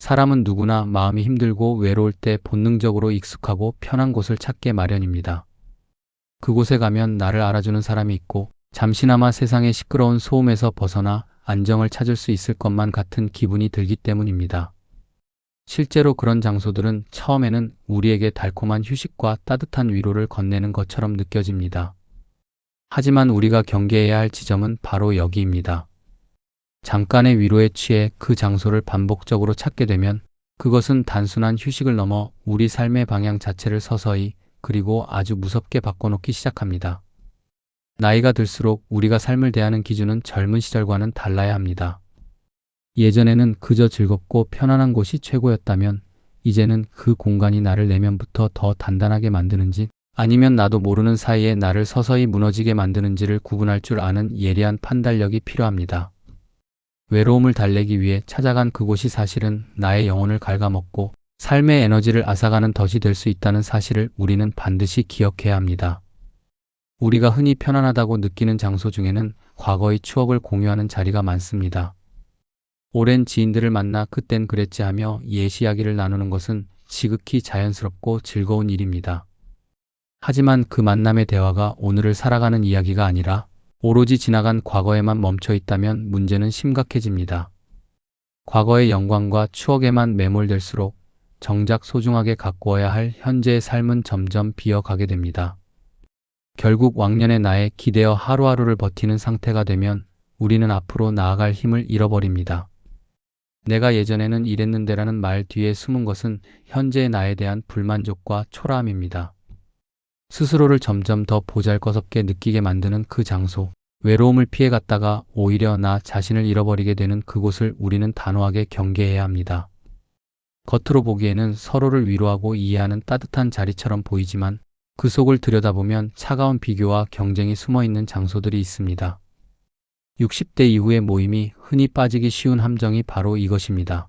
사람은 누구나 마음이 힘들고 외로울 때 본능적으로 익숙하고 편한 곳을 찾게 마련입니다. 그곳에 가면 나를 알아주는 사람이 있고 잠시나마 세상의 시끄러운 소음에서 벗어나 안정을 찾을 수 있을 것만 같은 기분이 들기 때문입니다. 실제로 그런 장소들은 처음에는 우리에게 달콤한 휴식과 따뜻한 위로를 건네는 것처럼 느껴집니다. 하지만 우리가 경계해야 할 지점은 바로 여기입니다. 잠깐의 위로에 취해 그 장소를 반복적으로 찾게 되면 그것은 단순한 휴식을 넘어 우리 삶의 방향 자체를 서서히 그리고 아주 무섭게 바꿔놓기 시작합니다. 나이가 들수록 우리가 삶을 대하는 기준은 젊은 시절과는 달라야 합니다. 예전에는 그저 즐겁고 편안한 곳이 최고였다면 이제는 그 공간이 나를 내면부터 더 단단하게 만드는지 아니면 나도 모르는 사이에 나를 서서히 무너지게 만드는지를 구분할 줄 아는 예리한 판단력이 필요합니다. 외로움을 달래기 위해 찾아간 그곳이 사실은 나의 영혼을 갉아먹고 삶의 에너지를 앗아가는 덫이 될 수 있다는 사실을 우리는 반드시 기억해야 합니다. 우리가 흔히 편안하다고 느끼는 장소 중에는 과거의 추억을 공유하는 자리가 많습니다. 오랜 지인들을 만나 그땐 그랬지 하며 옛 이야기를 나누는 것은 지극히 자연스럽고 즐거운 일입니다. 하지만 그 만남의 대화가 오늘을 살아가는 이야기가 아니라 오로지 지나간 과거에만 멈춰 있다면 문제는 심각해집니다. 과거의 영광과 추억에만 매몰될수록 정작 소중하게 가꾸어야 할 현재의 삶은 점점 비어가게 됩니다. 결국 왕년의 나에 기대어 하루하루를 버티는 상태가 되면 우리는 앞으로 나아갈 힘을 잃어버립니다. 내가 예전에는 이랬는데라는 말 뒤에 숨은 것은 현재의 나에 대한 불만족과 초라함입니다. 스스로를 점점 더 보잘것없게 느끼게 만드는 그 장소, 외로움을 피해갔다가 오히려 나 자신을 잃어버리게 되는 그곳을 우리는 단호하게 경계해야 합니다. 겉으로 보기에는 서로를 위로하고 이해하는 따뜻한 자리처럼 보이지만 그 속을 들여다보면 차가운 비교와 경쟁이 숨어있는 장소들이 있습니다. 60대 이후의 모임이 흔히 빠지기 쉬운 함정이 바로 이것입니다.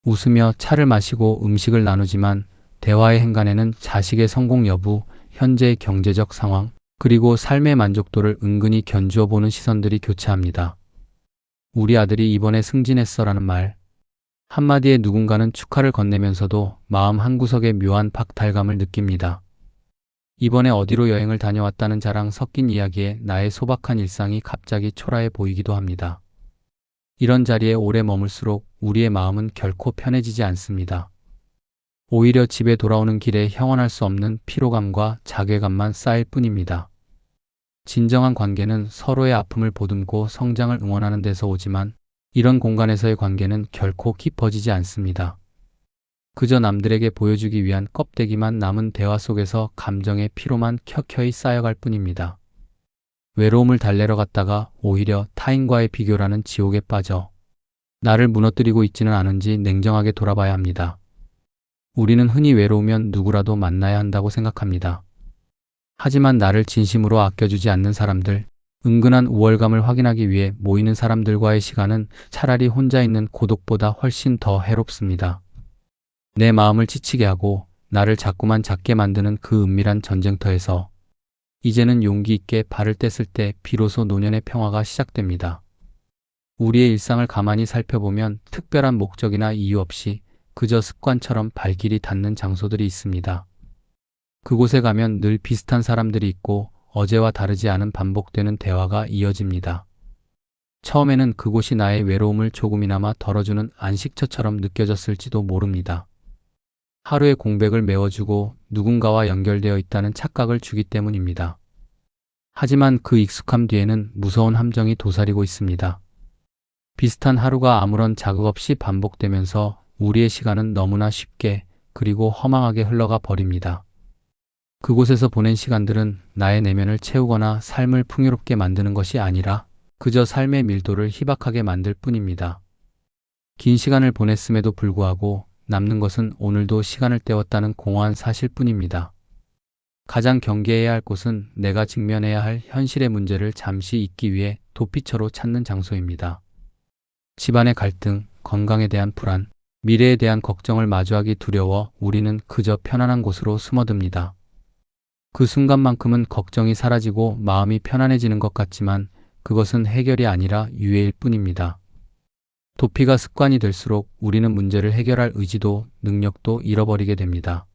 웃으며 차를 마시고 음식을 나누지만 대화의 행간에는 자식의 성공 여부, 현재의 경제적 상황, 그리고 삶의 만족도를 은근히 견주어 보는 시선들이 교차합니다. 우리 아들이 이번에 승진했어라는 말. 한마디에 누군가는 축하를 건네면서도 마음 한구석에 묘한 박탈감을 느낍니다. 이번에 어디로 여행을 다녀왔다는 자랑 섞인 이야기에 나의 소박한 일상이 갑자기 초라해 보이기도 합니다. 이런 자리에 오래 머물수록 우리의 마음은 결코 편해지지 않습니다. 오히려 집에 돌아오는 길에 형언할 수 없는 피로감과 자괴감만 쌓일 뿐입니다. 진정한 관계는 서로의 아픔을 보듬고 성장을 응원하는 데서 오지만 이런 공간에서의 관계는 결코 깊어지지 않습니다. 그저 남들에게 보여주기 위한 껍데기만 남은 대화 속에서 감정의 피로만 켜켜이 쌓여갈 뿐입니다. 외로움을 달래러 갔다가 오히려 타인과의 비교라는 지옥에 빠져 나를 무너뜨리고 있지는 않은지 냉정하게 돌아봐야 합니다. 우리는 흔히 외로우면 누구라도 만나야 한다고 생각합니다. 하지만 나를 진심으로 아껴주지 않는 사람들, 은근한 우월감을 확인하기 위해 모이는 사람들과의 시간은 차라리 혼자 있는 고독보다 훨씬 더 해롭습니다. 내 마음을 지치게 하고 나를 자꾸만 작게 만드는 그 은밀한 전쟁터에서 이제는 용기 있게 발을 뗐을 때 비로소 노년의 평화가 시작됩니다. 우리의 일상을 가만히 살펴보면 특별한 목적이나 이유 없이 그저 습관처럼 발길이 닿는 장소들이 있습니다. 그곳에 가면 늘 비슷한 사람들이 있고 어제와 다르지 않은 반복되는 대화가 이어집니다. 처음에는 그곳이 나의 외로움을 조금이나마 덜어주는 안식처처럼 느껴졌을지도 모릅니다. 하루의 공백을 메워주고 누군가와 연결되어 있다는 착각을 주기 때문입니다. 하지만 그 익숙함 뒤에는 무서운 함정이 도사리고 있습니다. 비슷한 하루가 아무런 자극 없이 반복되면서 우리의 시간은 너무나 쉽게 그리고 허망하게 흘러가 버립니다. 그곳에서 보낸 시간들은 나의 내면을 채우거나 삶을 풍요롭게 만드는 것이 아니라 그저 삶의 밀도를 희박하게 만들 뿐입니다. 긴 시간을 보냈음에도 불구하고 남는 것은 오늘도 시간을 때웠다는 공허한 사실뿐입니다. 가장 경계해야 할 곳은 내가 직면해야 할 현실의 문제를 잠시 잊기 위해 도피처로 찾는 장소입니다. 집안의 갈등, 건강에 대한 불안, 미래에 대한 걱정을 마주하기 두려워 우리는 그저 편안한 곳으로 숨어듭니다. 그 순간만큼은 걱정이 사라지고 마음이 편안해지는 것 같지만 그것은 해결이 아니라 유예일 뿐입니다. 도피가 습관이 될수록 우리는 문제를 해결할 의지도 능력도 잃어버리게 됩니다.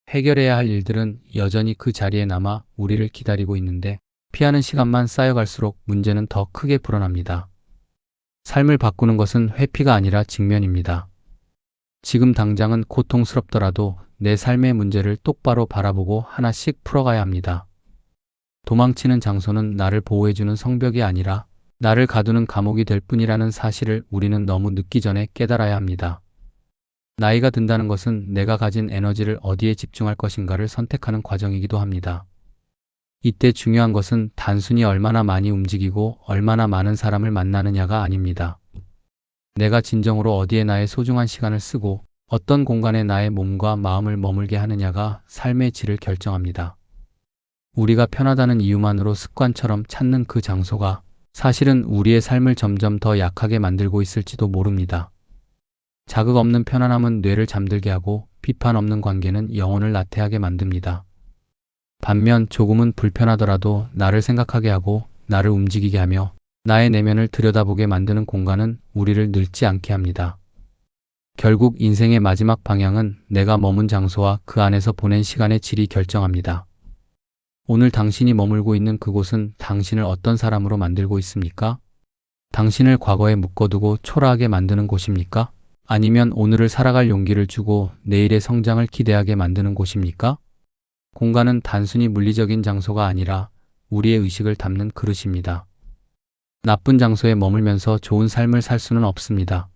해결해야 할 일들은 여전히 그 자리에 남아 우리를 기다리고 있는데 피하는 시간만 쌓여갈수록 문제는 더 크게 불어납니다. 삶을 바꾸는 것은 회피가 아니라 직면입니다. 지금 당장은 고통스럽더라도 내 삶의 문제를 똑바로 바라보고 하나씩 풀어가야 합니다. 도망치는 장소는 나를 보호해주는 성벽이 아니라 나를 가두는 감옥이 될 뿐이라는 사실을 우리는 너무 늦기 전에 깨달아야 합니다. 나이가 든다는 것은 내가 가진 에너지를 어디에 집중할 것인가를 선택하는 과정이기도 합니다. 이때 중요한 것은 단순히 얼마나 많이 움직이고 얼마나 많은 사람을 만나느냐가 아닙니다. 내가 진정으로 어디에 나의 소중한 시간을 쓰고 어떤 공간에 나의 몸과 마음을 머물게 하느냐가 삶의 질을 결정합니다. 우리가 편하다는 이유만으로 습관처럼 찾는 그 장소가 사실은 우리의 삶을 점점 더 약하게 만들고 있을지도 모릅니다. 자극 없는 편안함은 뇌를 잠들게 하고 비판 없는 관계는 영혼을 나태하게 만듭니다. 반면 조금은 불편하더라도 나를 생각하게 하고 나를 움직이게 하며 나의 내면을 들여다보게 만드는 공간은 우리를 늙지 않게 합니다. 결국 인생의 마지막 방향은 내가 머문 장소와 그 안에서 보낸 시간의 질이 결정합니다. 오늘 당신이 머물고 있는 그곳은 당신을 어떤 사람으로 만들고 있습니까? 당신을 과거에 묶어두고 초라하게 만드는 곳입니까? 아니면 오늘을 살아갈 용기를 주고 내일의 성장을 기대하게 만드는 곳입니까? 공간은 단순히 물리적인 장소가 아니라 우리의 의식을 담는 그릇입니다. 나쁜 장소에 머물면서 좋은 삶을 살 수는 없습니다.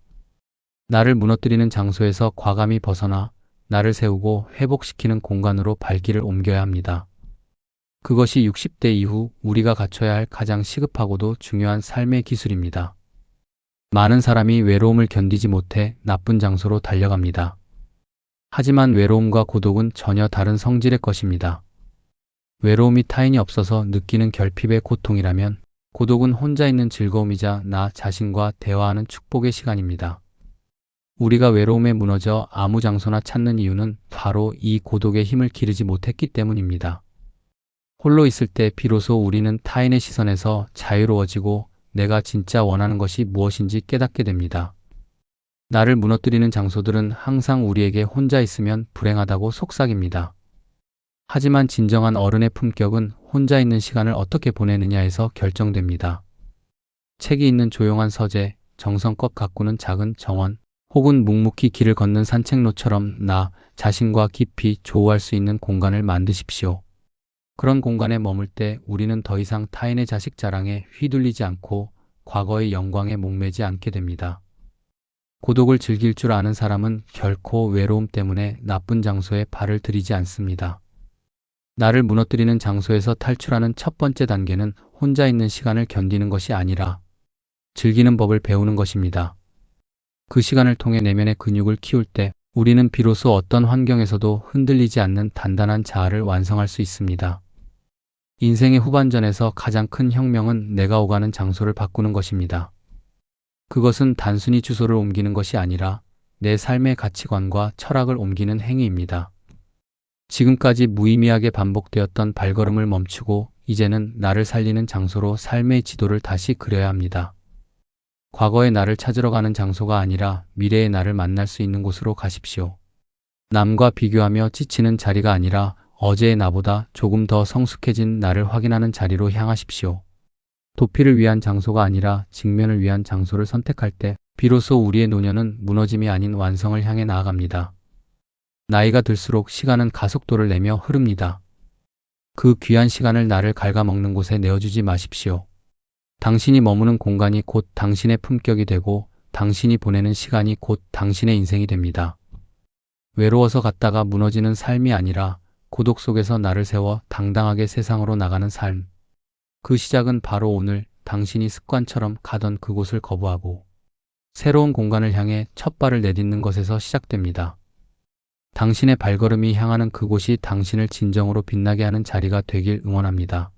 나를 무너뜨리는 장소에서 과감히 벗어나 나를 세우고 회복시키는 공간으로 발길을 옮겨야 합니다. 그것이 60대 이후 우리가 갖춰야 할 가장 시급하고도 중요한 삶의 기술입니다. 많은 사람이 외로움을 견디지 못해 나쁜 장소로 달려갑니다. 하지만 외로움과 고독은 전혀 다른 성질의 것입니다. 외로움이 타인이 없어서 느끼는 결핍의 고통이라면 고독은 혼자 있는 즐거움이자 나 자신과 대화하는 축복의 시간입니다. 우리가 외로움에 무너져 아무 장소나 찾는 이유는 바로 이 고독의 힘을 기르지 못했기 때문입니다. 홀로 있을 때 비로소 우리는 타인의 시선에서 자유로워지고 내가 진짜 원하는 것이 무엇인지 깨닫게 됩니다. 나를 무너뜨리는 장소들은 항상 우리에게 혼자 있으면 불행하다고 속삭입니다. 하지만 진정한 어른의 품격은 혼자 있는 시간을 어떻게 보내느냐에서 결정됩니다. 책이 있는 조용한 서재, 정성껏 가꾸는 작은 정원, 혹은 묵묵히 길을 걷는 산책로처럼 나 자신과 깊이 조우할 수 있는 공간을 만드십시오. 그런 공간에 머물 때 우리는 더 이상 타인의 자식 자랑에 휘둘리지 않고 과거의 영광에 목매지 않게 됩니다. 고독을 즐길 줄 아는 사람은 결코 외로움 때문에 나쁜 장소에 발을 들이지 않습니다. 나를 무너뜨리는 장소에서 탈출하는 첫 번째 단계는 혼자 있는 시간을 견디는 것이 아니라 즐기는 법을 배우는 것입니다. 그 시간을 통해 내면의 근육을 키울 때 우리는 비로소 어떤 환경에서도 흔들리지 않는 단단한 자아를 완성할 수 있습니다. 인생의 후반전에서 가장 큰 혁명은 내가 오가는 장소를 바꾸는 것입니다. 그것은 단순히 주소를 옮기는 것이 아니라 내 삶의 가치관과 철학을 옮기는 행위입니다. 지금까지 무의미하게 반복되었던 발걸음을 멈추고 이제는 나를 살리는 장소로 삶의 지도를 다시 그려야 합니다. 과거의 나를 찾으러 가는 장소가 아니라 미래의 나를 만날 수 있는 곳으로 가십시오. 남과 비교하며 지치는 자리가 아니라 어제의 나보다 조금 더 성숙해진 나를 확인하는 자리로 향하십시오. 도피를 위한 장소가 아니라 직면을 위한 장소를 선택할 때 비로소 우리의 노년은 무너짐이 아닌 완성을 향해 나아갑니다. 나이가 들수록 시간은 가속도를 내며 흐릅니다. 그 귀한 시간을 나를 갉아먹는 곳에 내어주지 마십시오. 당신이 머무는 공간이 곧 당신의 품격이 되고 당신이 보내는 시간이 곧 당신의 인생이 됩니다. 외로워서 갔다가 무너지는 삶이 아니라 고독 속에서 나를 세워 당당하게 세상으로 나가는 삶. 그 시작은 바로 오늘 당신이 습관처럼 가던 그곳을 거부하고 새로운 공간을 향해 첫 발을 내딛는 것에서 시작됩니다. 당신의 발걸음이 향하는 그곳이 당신을 진정으로 빛나게 하는 자리가 되길 응원합니다.